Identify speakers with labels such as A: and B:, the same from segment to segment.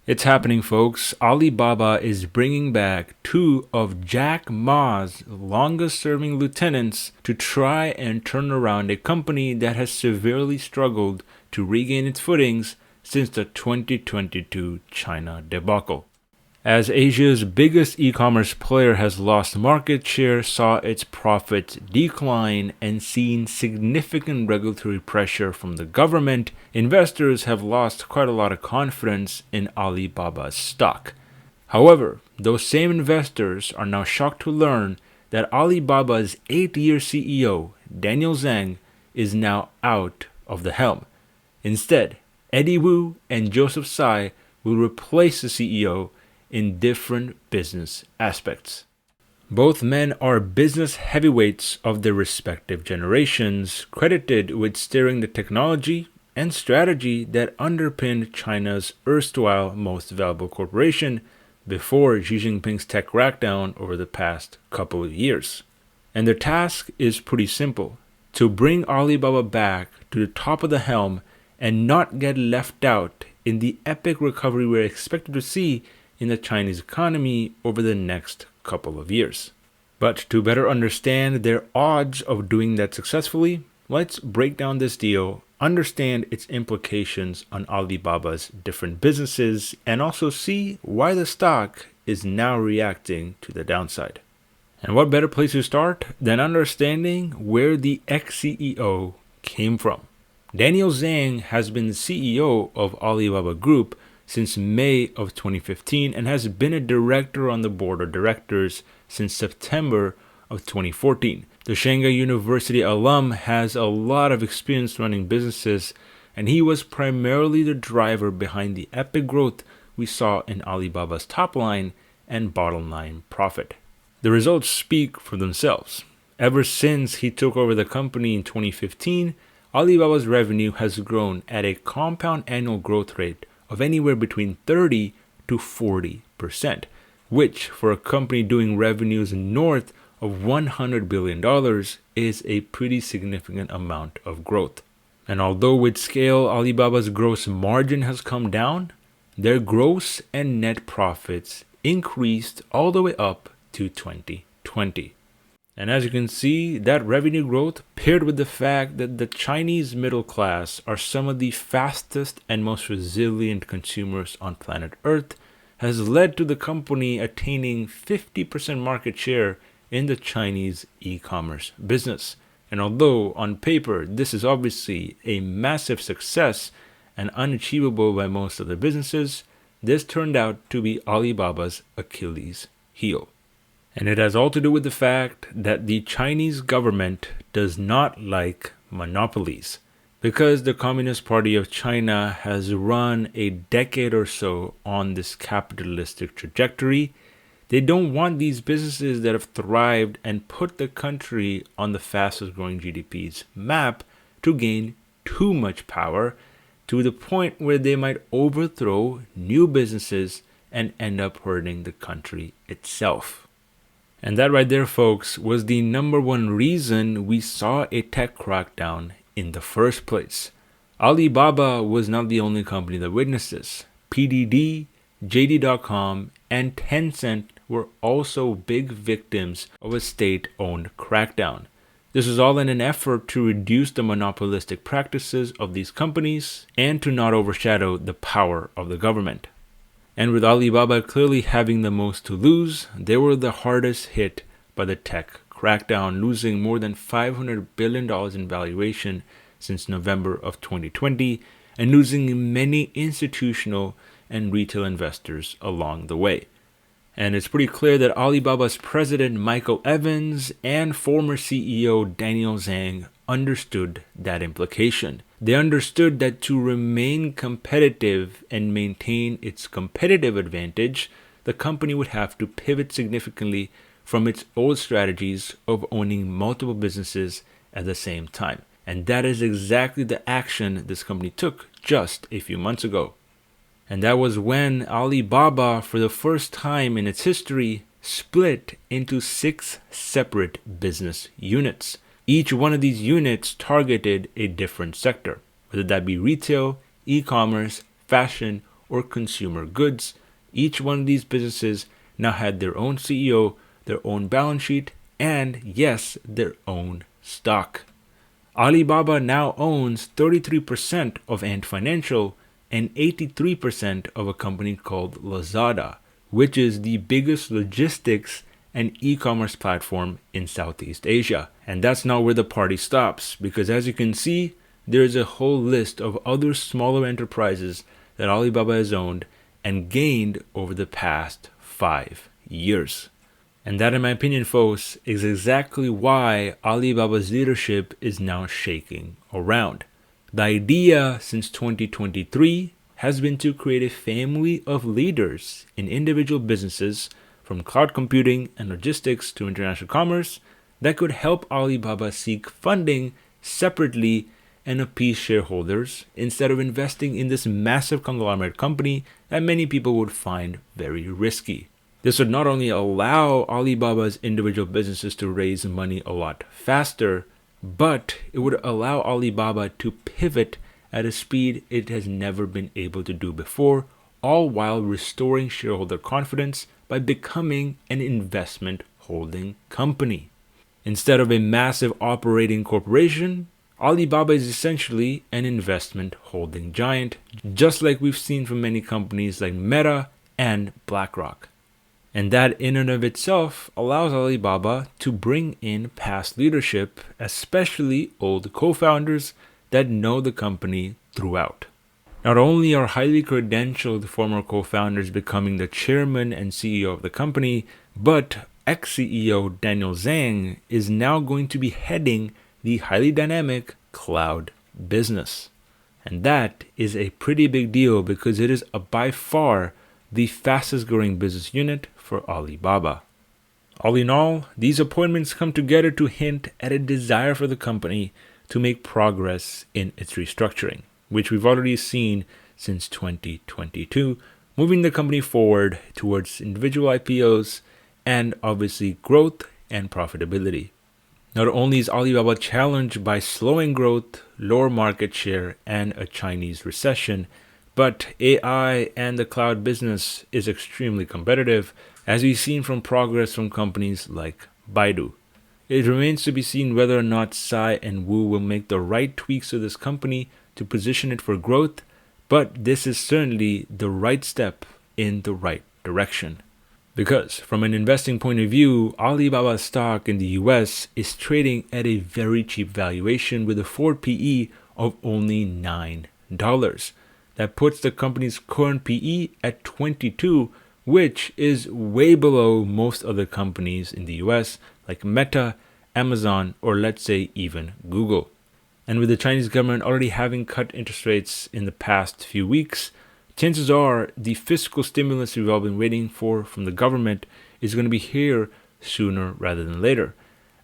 A: It's happening, folks. Alibaba is bringing back two of Jack Ma's longest serving lieutenants to try and turn around a company that has severely struggled to regain its footings since the 2022 China debacle. As Asia's biggest e-commerce player has lost market share, saw its profits decline, and seen significant regulatory pressure from the government, investors have lost quite a lot of confidence in Alibaba's stock. However, those same investors are now shocked to learn that Alibaba's 8-year CEO, Daniel Zhang, is now out of the helm. Instead, Eddie Wu and Joseph Tsai will replace the CEO in different business aspects. Both men are business heavyweights of their respective generations, credited with steering the technology and strategy that underpinned China's erstwhile most valuable corporation before Xi Jinping's tech crackdown over the past couple of years. And their task is pretty simple: to bring Alibaba back to the top of the helm and not get left out in the epic recovery we're expected to see in the Chinese economy over the next couple of years. But to better understand their odds of doing that successfully, let's break down this deal, understand its implications on Alibaba's different businesses, and also see why the stock is now reacting to the downside. And what better place to start than understanding where the ex-CEO came from? Daniel Zhang has been the CEO of Alibaba Group since May of 2015 and has been a director on the board of directors since September of 2014. The Shanghai University alum has a lot of experience running businesses, and he was primarily the driver behind the epic growth we saw in Alibaba's top line and bottom line profit. The results speak for themselves. Ever since he took over the company in 2015, Alibaba's revenue has grown at a compound annual growth rate of anywhere between 30 to 40%, which for a company doing revenues north of $100 billion is a pretty significant amount of growth. And although with scale Alibaba's gross margin has come down, their gross and net profits increased all the way up to 2020. And as you can see, that revenue growth paired with the fact that the Chinese middle class are some of the fastest and most resilient consumers on planet Earth has led to the company attaining 50% market share in the Chinese e-commerce business. And although on paper this is obviously a massive success and unachievable by most other businesses, this turned out to be Alibaba's Achilles heel. And it has all to do with the fact that the Chinese government does not like monopolies. Because the Communist Party of China has run a decade or so on this capitalistic trajectory, they don't want these businesses that have thrived and put the country on the fastest growing GDP's map to gain too much power to the point where they might overthrow new businesses and end up hurting the country itself. And that right there, folks, was the number one reason we saw a tech crackdown in the first place. Alibaba was not the only company that witnessed this. PDD, JD.com, and Tencent were also big victims of a state-owned crackdown. This was all in an effort to reduce the monopolistic practices of these companies and to not overshadow the power of the government. And with Alibaba clearly having the most to lose, they were the hardest hit by the tech crackdown, losing more than $500 billion in valuation since November of 2020 and losing many institutional and retail investors along the way. And it's pretty clear that Alibaba's president Michael Evans and former CEO Daniel Zhang understood that implication. They understood that to remain competitive and maintain its competitive advantage, the company would have to pivot significantly from its old strategies of owning multiple businesses at the same time. And that is exactly the action this company took just a few months ago. And that was when Alibaba, for the first time in its history, split into 6 separate business units. Each one of these units targeted a different sector, whether that be retail, e-commerce, fashion, or consumer goods. Each one of these businesses now had their own CEO, their own balance sheet, and yes, their own stock. Alibaba now owns 33% of Ant Financial and 83% of a company called Lazada, which is the biggest logistics and e-commerce platform in Southeast Asia. And that's not where the party stops, because as you can see, there's a whole list of other smaller enterprises that Alibaba has owned and gained over the past 5 years. And that, in my opinion, folks, is exactly why Alibaba's leadership is now shaking around. The idea since 2023 has been to create a family of leaders in individual businesses, from cloud computing and logistics to international commerce, that could help Alibaba seek funding separately and appease shareholders instead of investing in this massive conglomerate company that many people would find very risky. This would not only allow Alibaba's individual businesses to raise money a lot faster, but it would allow Alibaba to pivot at a speed it has never been able to do before, all while restoring shareholder confidence by becoming an investment holding company. Instead of a massive operating corporation, Alibaba is essentially an investment holding giant, just like we've seen from many companies like Meta and BlackRock. And that in and of itself allows Alibaba to bring in past leadership, especially old co-founders that know the company throughout. Not only are highly credentialed former co-founders becoming the chairman and CEO of the company, but ex-CEO Daniel Zhang is now going to be heading the highly dynamic cloud business. And that is a pretty big deal because it is by far the fastest growing business unit for Alibaba. All in all, these appointments come together to hint at a desire for the company to make progress in its restructuring, which we've already seen since 2022, moving the company forward towards individual IPOs and obviously growth and profitability. Not only is Alibaba challenged by slowing growth, lower market share, and a Chinese recession, but AI and the cloud business is extremely competitive, as we've seen from progress from companies like Baidu. It remains to be seen whether or not Tsai and Wu will make the right tweaks to this company to position it for growth, but this is certainly the right step in the right direction. Because from an investing point of view, Alibaba stock in the US is trading at a very cheap valuation with a forward PE of only $9. That puts the company's current PE at 22, which is way below most other companies in the US like Meta, Amazon, or let's say even Google. And with the Chinese government already having cut interest rates in the past few weeks, chances are the fiscal stimulus we've all been waiting for from the government is going to be here sooner rather than later.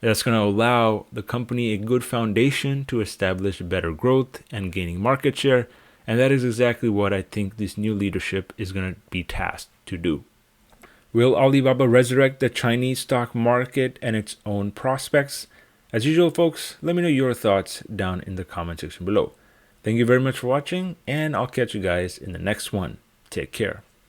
A: That's going to allow the company a good foundation to establish better growth and gaining market share, and that is exactly what I think this new leadership is going to be tasked to do. Will Alibaba resurrect the Chinese stock market and its own prospects? As usual, folks, let me know your thoughts down in the comment section below. Thank you very much for watching, and I'll catch you guys in the next one. Take care.